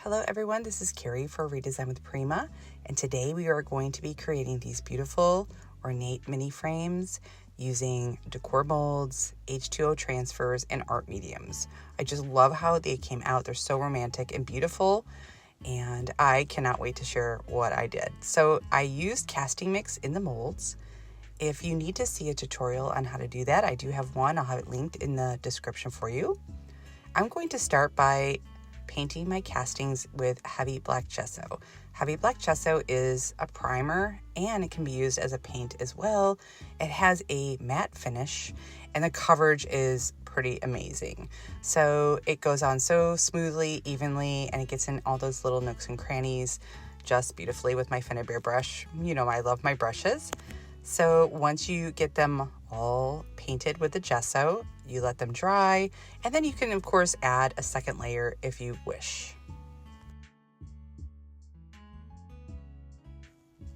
Hello everyone, this is Cari for Redesign with Prima, and today we are going to be creating these beautiful ornate mini frames using decor molds, H2O transfers, and art mediums. I just love how they came out. They're so romantic and beautiful, and I cannot wait to share what I did. So I used casting mix in the molds. If you need to see a tutorial on how to do that, I do have one. I'll have it linked in the description for you. I'm going to start by painting my castings with heavy black gesso. Heavy black gesso is a primer and it can be used as a paint as well. It has a matte finish and the coverage is pretty amazing. So it goes on so smoothly, evenly, and it gets in all those little nooks and crannies just beautifully with my Handmade brush. You know, I love my brushes. So once you get them all painted with the gesso, you let them dry, and then you can of course add a second layer if you wish.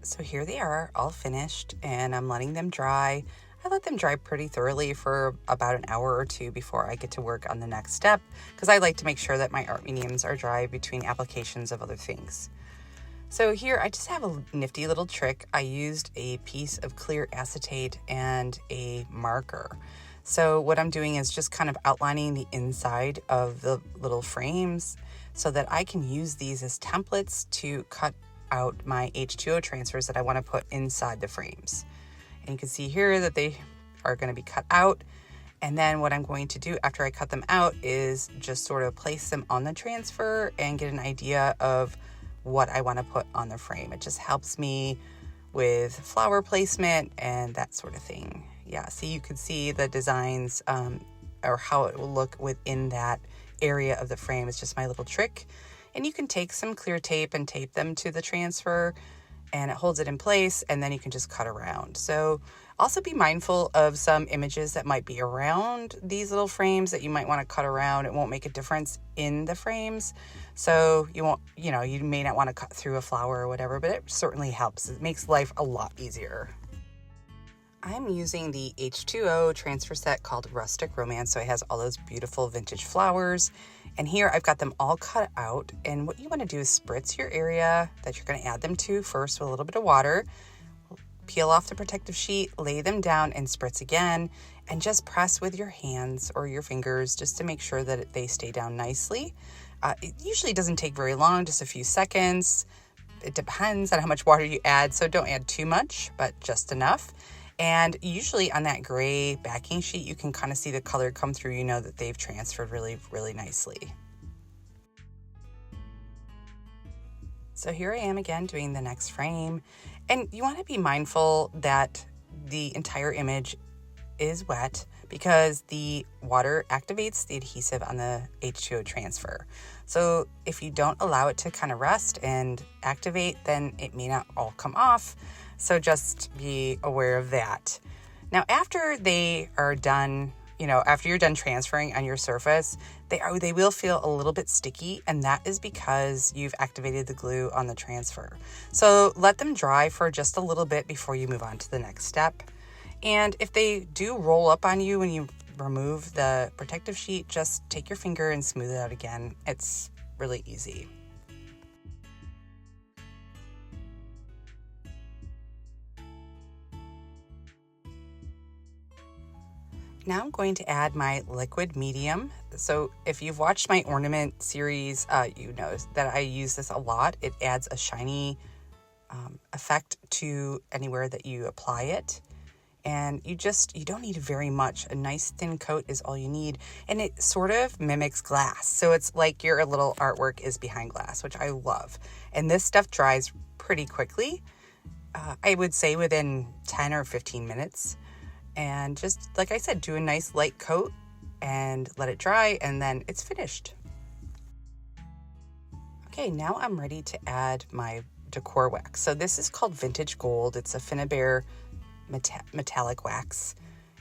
So here they are all finished, and I'm letting them dry. I let them dry pretty thoroughly for about an hour or two before I get to work on the next step, because I like to make sure that my art mediums are dry between applications of other things. So here I just have a nifty little trick. I used a piece of clear acetate and a marker. So what I'm doing is just kind of outlining the inside of the little frames so that I can use these as templates to cut out my H2O transfers that I want to put inside the frames. And you can see here that they are going to be cut out. And then what I'm going to do after I cut them out is just sort of place them on the transfer and get an idea of what I want to put on the frame. It just helps me with flower placement and that sort of thing. Yeah, so you can see the designs or how it will look within that area of the frame. It's just my little trick. And you can take some clear tape and tape them to the transfer, and it holds it in place, and then you can just cut around. So also be mindful of some images that might be around these little frames that you might want to cut around. It won't make a difference in the frames. So you won't, you may not want to cut through a flower or whatever, but it certainly helps. It makes life a lot easier. I'm using the H2O transfer set called Rustic Romance. So it has all those beautiful vintage flowers. And here I've got them all cut out. And what you want to do is spritz your area that you're going to add them to first with a little bit of water. Peel off the protective sheet, lay them down and spritz again, and just press with your hands or your fingers just to make sure that they stay down nicely. It usually doesn't take very long, just a few seconds. It depends on how much water you add, so don't add too much, but just enough. And usually on that gray backing sheet, you can kind of see the color come through. You know that they've transferred really, really nicely. So here I am again doing the next frame. And you want to be mindful that the entire image is wet because the water activates the adhesive on the H2O transfer. So if you don't allow it to kind of rest and activate, then it may not all come off. So just be aware of that. Now, after they are done, after you're done transferring on your surface, they will feel a little bit sticky, and that is because you've activated the glue on the transfer. So let them dry for just a little bit before you move on to the next step. And if they do roll up on you when you remove the protective sheet, just take your finger and smooth it out again. It's really easy. Now I'm going to add my liquid medium. So if you've watched my ornament series, you know that I use this a lot. It adds a shiny effect to anywhere that you apply it. And you don't need very much. A nice thin coat is all you need. And it sort of mimics glass. So it's like your little artwork is behind glass, which I love. And this stuff dries pretty quickly. I would say within 10 or 15 minutes. And just like I said, do a nice light coat and let it dry, and then it's finished. Okay, now I'm ready to add my Decor Wax. So this is called Vintage Gold. It's a Handmade metallic wax.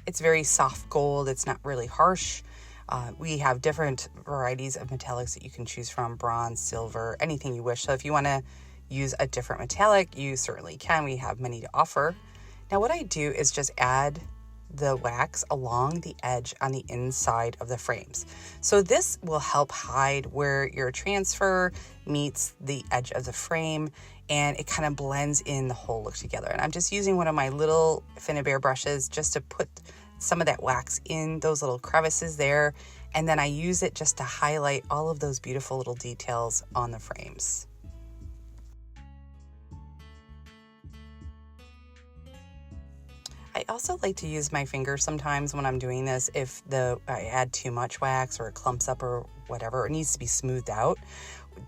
It's very soft gold. It's not really harsh. We have different varieties of metallics that you can choose from: bronze, silver, anything you wish. So if you want to use a different metallic, you certainly can. We have many to offer. Now what I do is just add the wax along the edge on the inside of the frames. So this will help hide where your transfer meets the edge of the frame, and it kind of blends in the whole look together. And I'm just using one of my little Finnabair brushes just to put some of that wax in those little crevices there, and then I use it just to highlight all of those beautiful little details on the frames. I also like to use my finger sometimes when I'm doing this if I add too much wax or it clumps up or whatever. It needs to be smoothed out.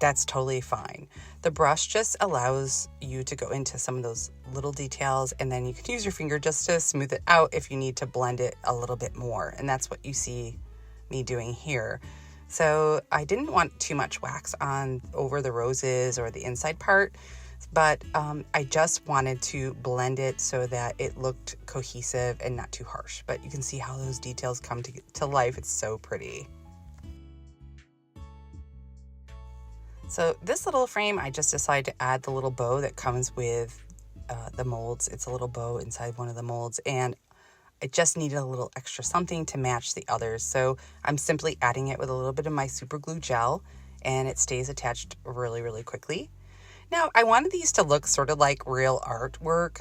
That's totally fine. The brush just allows you to go into some of those little details, and then you can use your finger just to smooth it out if you need to blend it a little bit more. And that's what you see me doing here. So I didn't want too much wax on over the roses or the inside part, but I just wanted to blend it so that it looked cohesive and not too harsh. But you can see how those details come to life. It's so pretty. So this little frame, I just decided to add the little bow that comes with the molds. It's a little bow inside one of the molds, and I just needed a little extra something to match the others. So I'm simply adding it with a little bit of my super glue gel, and it stays attached really, really quickly. Now, I wanted these to look sort of like real artwork,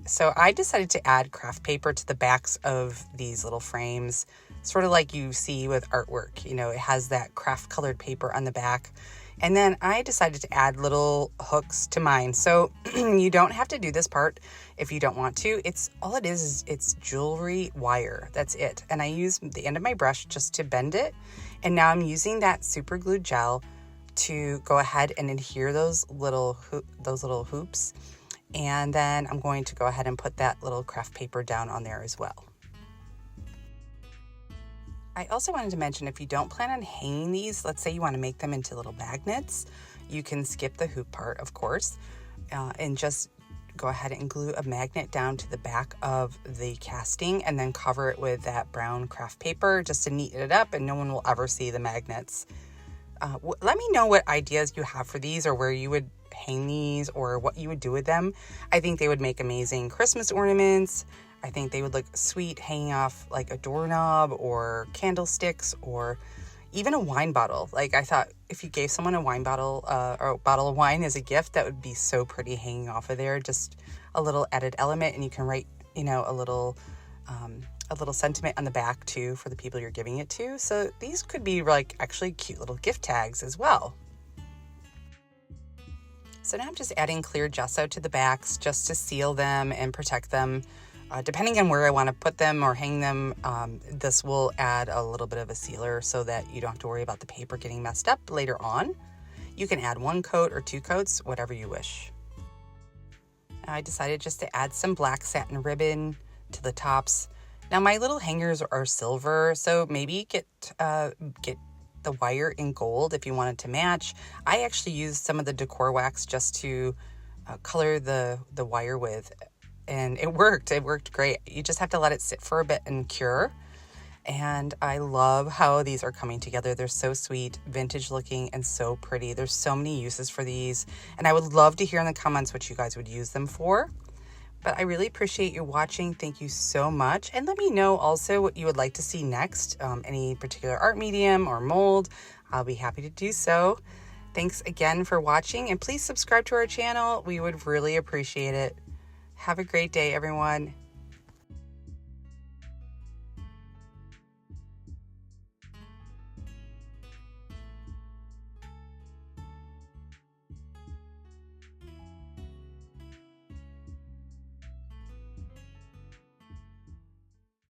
so I decided to add craft paper to the backs of these little frames, sort of like you see with artwork. You know, it has that craft colored paper on the back. And then I decided to add little hooks to mine. So you don't have to do this part if you don't want to. All it is it's jewelry wire. That's it. And I use the end of my brush just to bend it. And now I'm using that super glue gel to go ahead and adhere those little hoops. And then I'm going to go ahead and put that little craft paper down on there as well. I also wanted to mention, if you don't plan on hanging these, let's say you want to make them into little magnets, you can skip the hoop part, of course, and just go ahead and glue a magnet down to the back of the casting and then cover it with that brown craft paper just to neaten it up, and no one will ever see the magnets. Let me know what ideas you have for these, or where you would hang these, or what you would do with them. I think they would make amazing Christmas ornaments. I think they would look sweet hanging off like a doorknob or candlesticks, or even a wine bottle. Like, I thought if you gave someone a wine bottle or a bottle of wine as a gift, that would be so pretty hanging off of there. Just a little added element, and you can write, you know, a little sentiment on the back too for the people you're giving it to. So these could be like actually cute little gift tags as well. So now I'm just adding clear gesso to the backs just to seal them and protect them. Depending on where I want to put them or hang them, this will add a little bit of a sealer so that you don't have to worry about the paper getting messed up later on. You can add 1 coat or 2 coats, whatever you wish. I decided just to add some black satin ribbon to the tops. Now my little hangers are silver, so maybe get the wire in gold if you wanted to match. I actually used some of the Decor Wax just to color the wire with. And it worked great. You just have to let it sit for a bit and cure. And I love how these are coming together. They're so sweet, vintage looking, and so pretty. There's so many uses for these. And I would love to hear in the comments what you guys would use them for. But I really appreciate you watching. Thank you so much. And let me know also what you would like to see next. Any particular art medium or mold. I'll be happy to do so. Thanks again for watching. And please subscribe to our channel. We would really appreciate it. Have a great day, everyone.